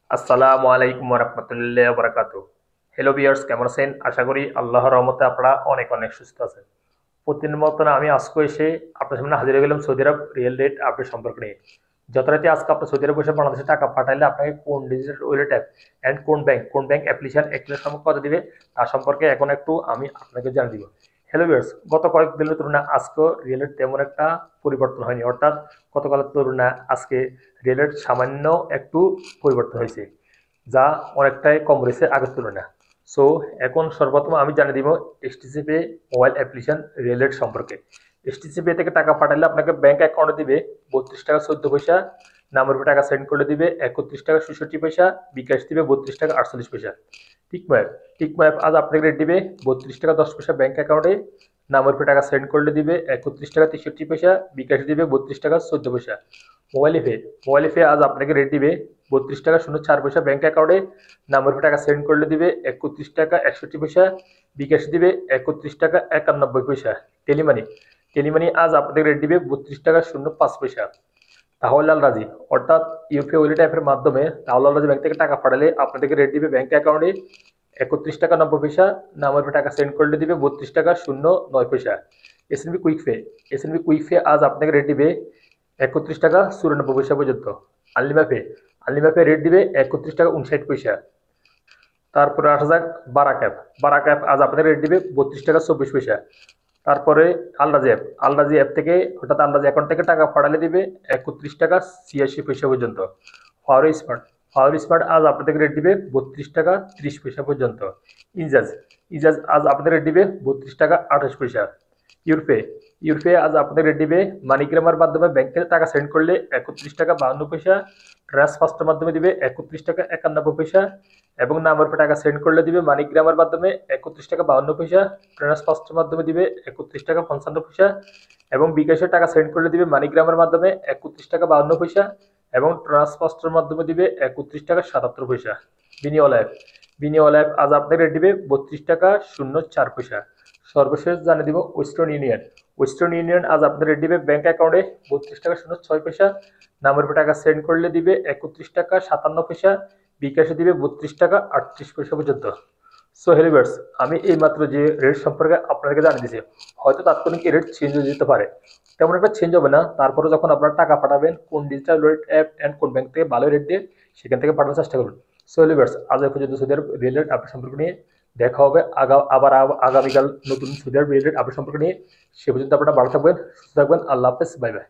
আসসালামু আলাইকুম রহমতুল্লাহ বরকাত। হ্যালো ভিউয়ার্স, কেমন আছেন? আশা করি আল্লাহর রহমতে আপনারা অনেক অনেক সুস্থ আছেন। প্রতিদিনের মতন আমি আজকে এসে আপনার সামনে হাজির হয়ে গেলাম সৌদি আরব রিয়েল রেট আপডেট সম্পর্কে নিয়ে। যথারীতি আজকে আপনার সৌদি আরব বসে বাংলাদেশে টাকা পাঠাইলে আপনাকে কোন ডিজিটাল ওয়ালেট অ্যাপ অ্যান্ড কোন ব্যাংক অ্যাপ্লিকেশন একটি সম্পর্কে কথা দিবে তার সম্পর্কে এখন একটু আমি আপনাকে জানিয়ে দিব। হ্যালো ভিউয়ার্স, গত কয়েকদিনের তুলনায় আজকে রিয়েল রেট তেমন একটা পরিবর্তন হয়নি, অর্থাৎ গতকালের তুলনায় আজকে রিয়েল রেট সামান্য একটু পরিবর্তন হয়েছে, যা অনেকটাই কম রয়েছে আগের তুলনায়। সো এখন সর্বপ্রথম আমি জানিয়ে দিব STC pay mobile application relate সম্পর্কে। এসটিসি পে থেকে টাকা পাঠালে আপনাকে ব্যাংক অ্যাকাউন্টে দিবে 32 টাকা 14 পয়সা, নামের উপর টাকা সেন্ড করলে দিবে 31 টাকা 67 পয়সা, বিকাশ দিবে 32 টাকা 48 পয়সা। টিকমো অ্যাপ আজ আপনাকে রেট দিবে 32 টাকা 10 পয়সা ব্যাংক অ্যাকাউন্টে, নামের উপর টাকা সেন্ড করলে দিবে 31 টাকা 63 পয়সা, বিকাশ দিবে 32 টাকা 14 পয়সা। মোবাইল পে আজ আপনাকে রেট দিবে 32 টাকা 04 পয়সা ব্যাংক অ্যাকাউন্টে, নামের উপর টাকা সেন্ড করলে দিবে 31 টাকা 61 পয়সা, বিকাশ দিবে 31 টাকা 91 পয়সা। টেলিমানি টেলিমানি আজ আপনাদের রেট দিবে 32 টাকা 05 পয়সা। তাহলে আল রাজি, অর্থাৎ ইউপিআই ওয়ালেট অ্যাপের মাধ্যমে তাহলে আল রাজি ব্যাংক থেকে টাকা পাঠালে আপনাদেরকে রেট দিবে ব্যাংক অ্যাকাউন্টে 31 টাকা 90 পয়সা, নামের উপর টাকা সেন্ড করলে দিবে 32 টাকা 09 পয়সা। এসএনবি কুইক পে আজ আপনাকে রেট দিবে 31 টাকা 94 পয়সা পর্যন্ত। আনলিমা পে রেট দিবে 31 টাকা 59 পয়সা। তারপরে আসা যাক বারাক অ্যাপ আজ আপনাদের রেট দিবে 32 টাকা 24 পয়সা। তারপরে আলরাজি অ্যাপ থেকে, অর্থাৎ আলরাজি অ্যাকাউন্ট থেকে টাকা পাঠালে দিবে 31 টাকা 86 পয়সা পর্যন্ত। ফাওয়ার স্মার্ট আজ আপনাদের রেট দিবে 32 টাকা 30 পয়সা পর্যন্ত। ইজাজ ইজাজ আজ আপনাদের রেট দিবে 32 টাকা 28 পয়সা। ইউরপে ইউরপে আজ আপনাদের রেট দিবে মানিগ্রামের মাধ্যমে ব্যাংকে টাকা সেন্ড করলে 31 টাকা 52 পয়সা, ট্রান্সফার্স্টের মাধ্যমে দিবে 31 টাকা 91 পয়সা, এবং নামের উপর টাকা সেন্ড করলে দিবে মানিগ্রামের মাধ্যমে 31 টাকা 52 পয়সা, ট্রান্সফার্স্টের মাধ্যমে দিবে 31 টাকা 55 পয়সা, এবং বিকাশের টাকা সেন্ড করলে দিবে মানিগ্রামের মাধ্যমে 31 টাকা 52 পয়সা, এবং ট্রান্সফার্স্টের মাধ্যমে দিবে 31 টাকা 77 পয়সা। বিনিওয়াল অ্যাপ আজ আপনাদের রেট দিবে 32 টাকা 04 পয়সা। সর্বশেষ জানিয়ে দিব ওয়েস্টার্ন ইউনিয়ন আজ আপনাদের রেট দিবে ব্যাংক অ্যাকাউন্টে 32 টাকা 06 পয়সা, নামের উপর টাকা সেন্ড করলে দিবে 31 টাকা 57 পয়সা, বিকাশে দিবে 32 টাকা 38 পয়সা পর্যন্ত। সো হেলিভার্স, আমি এই মাত্র যে রেট সম্পর্কে আপনাদেরকে জানিয়ে দিয়েছি, হয়তো তাৎক্ষণিক এই রেট চেঞ্জ হয়ে যেতে পারে, তেমন একটা চেঞ্জ হবে না। তারপরে যখন আপনারা টাকা পাঠাবেন কোন ডিজিটাল ওয়ালেট অ্যাপ অ্যান্ড কোন ব্যাংক থেকে ভালো রেট দিয়ে সেখান থেকে পাঠানোর চেষ্টা করুন। সো হেলিভার্স, আজ এই পর্যন্ত সৌদি আরব রিয়েল রেট আপডেট সম্পর্কে নিয়ে দেখা হবে আবার আগামীকাল নতুন সৌদি আরব রিয়েল রেট আপডেট সম্পর্কে নিয়ে। সে পর্যন্ত আপনারা ভালো থাকবেন, সুস্থ থাকবেন। আল্লাহ হাফেজ, বাই বাই।